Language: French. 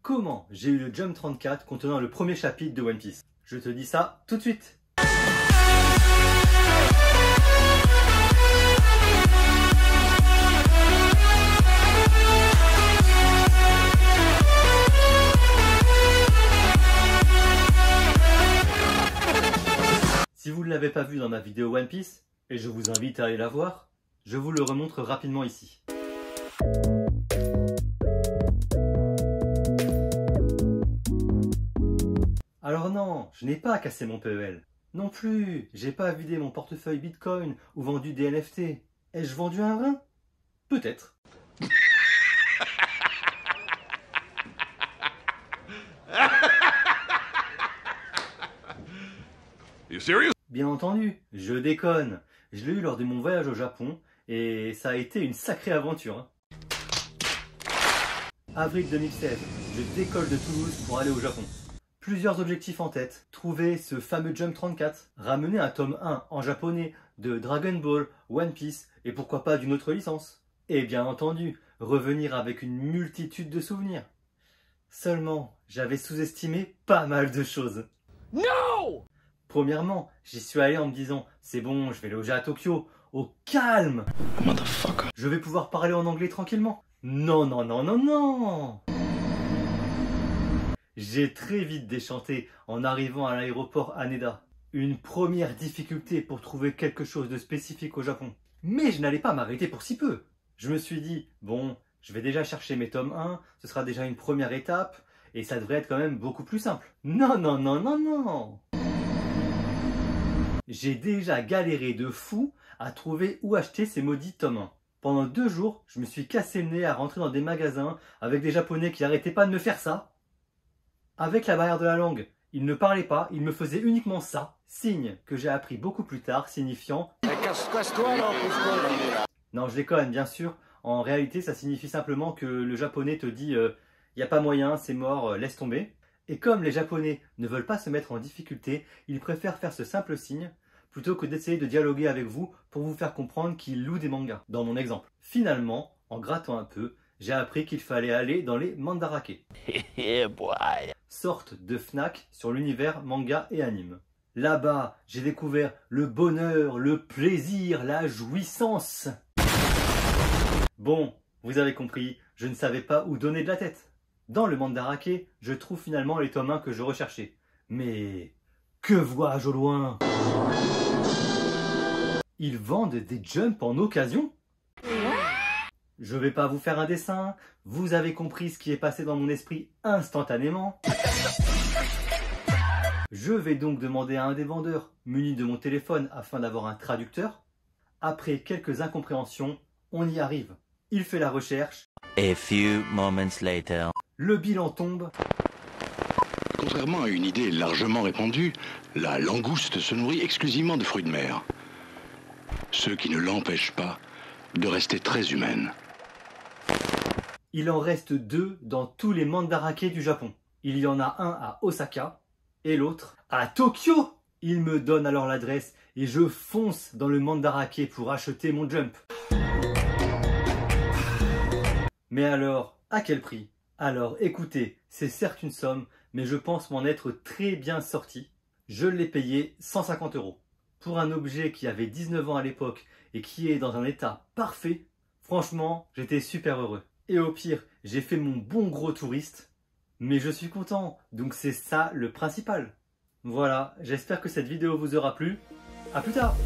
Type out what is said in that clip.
comment j'ai eu le Jump 34 contenant le premier chapitre de One Piece? Je te dis ça tout de suite. Si vous ne l'avez pas vu dans ma vidéo One Piece, et je vous invite à aller la voir, je vous le remontre rapidement ici. Alors non, je n'ai pas cassé mon PEL. Non plus, j'ai pas vidé mon portefeuille Bitcoin ou vendu des NFT. Ai-je vendu un rein? Peut-être. You serious? Bien entendu, je déconne. Je l'ai eu lors de mon voyage au Japon et ça a été une sacrée aventure. Avril 2016, je décolle de Toulouse pour aller au Japon. Plusieurs objectifs en tête. Trouver ce fameux Jump 34, ramener un tome 1 en japonais de Dragon Ball, One Piece et pourquoi pas d'une autre licence. Et bien entendu, revenir avec une multitude de souvenirs. Seulement, j'avais sous-estimé pas mal de choses. No! Premièrement, j'y suis allé en me disant « C'est bon, je vais loger à Tokyo, au calme ! Motherfucker. Je vais pouvoir parler en anglais tranquillement. » Non, non, non, non, non! J'ai très vite déchanté en arrivant à l'aéroport Haneda. Une première difficulté pour trouver quelque chose de spécifique au Japon. Mais je n'allais pas m'arrêter pour si peu. Je me suis dit « Bon, je vais déjà chercher mes tomes 1, ce sera déjà une première étape, et ça devrait être quand même beaucoup plus simple. » Non, non, non, non, non! J'ai déjà galéré de fou à trouver où acheter ces maudits tomes 1. Pendant 2 jours, je me suis cassé le nez à rentrer dans des magasins avec des Japonais qui n'arrêtaient pas de me faire ça. Avec la barrière de la langue, ils ne parlaient pas, ils me faisaient uniquement ça. Signe que j'ai appris beaucoup plus tard, signifiant Non, je déconne, bien sûr. En réalité, ça signifie simplement que le japonais te dit y a pas moyen, c'est mort, laisse tomber. Et comme les Japonais ne veulent pas se mettre en difficulté, ils préfèrent faire ce simple signe plutôt que d'essayer de dialoguer avec vous pour vous faire comprendre qu'ils louent des mangas, dans mon exemple. Finalement, en grattant un peu, j'ai appris qu'il fallait aller dans les mandarake. Sorte de Fnac sur l'univers manga et anime. Là-bas, j'ai découvert le bonheur, le plaisir, la jouissance. Bon, vous avez compris, je ne savais pas où donner de la tête. Dans le mandarake, je trouve finalement les tomes 1 que je recherchais. Mais que vois-je au loin? Ils vendent des jumps en occasion? Je vais pas vous faire un dessin, vous avez compris ce qui est passé dans mon esprit instantanément. Je vais donc demander à un des vendeurs, muni de mon téléphone afin d'avoir un traducteur. Après quelques incompréhensions, on y arrive. Il fait la recherche. A few moments later. Le bilan tombe. Contrairement à une idée largement répandue, la langouste se nourrit exclusivement de fruits de mer. Ce qui ne l'empêche pas de rester très humaine. Il en reste 2 dans tous les mandarake du Japon. Il y en a un à Osaka et l'autre à Tokyo. Il me donne alors l'adresse et je fonce dans le mandarake pour acheter mon jump. Mais alors, à quel prix? Alors écoutez, c'est certes une somme, mais je pense m'en être très bien sorti. Je l'ai payé 150 €. Pour un objet qui avait 19 ans à l'époque et qui est dans un état parfait, franchement, j'étais super heureux. Et au pire, j'ai fait mon bon gros touriste, mais je suis content, donc c'est ça le principal. Voilà, j'espère que cette vidéo vous aura plu. À plus tard!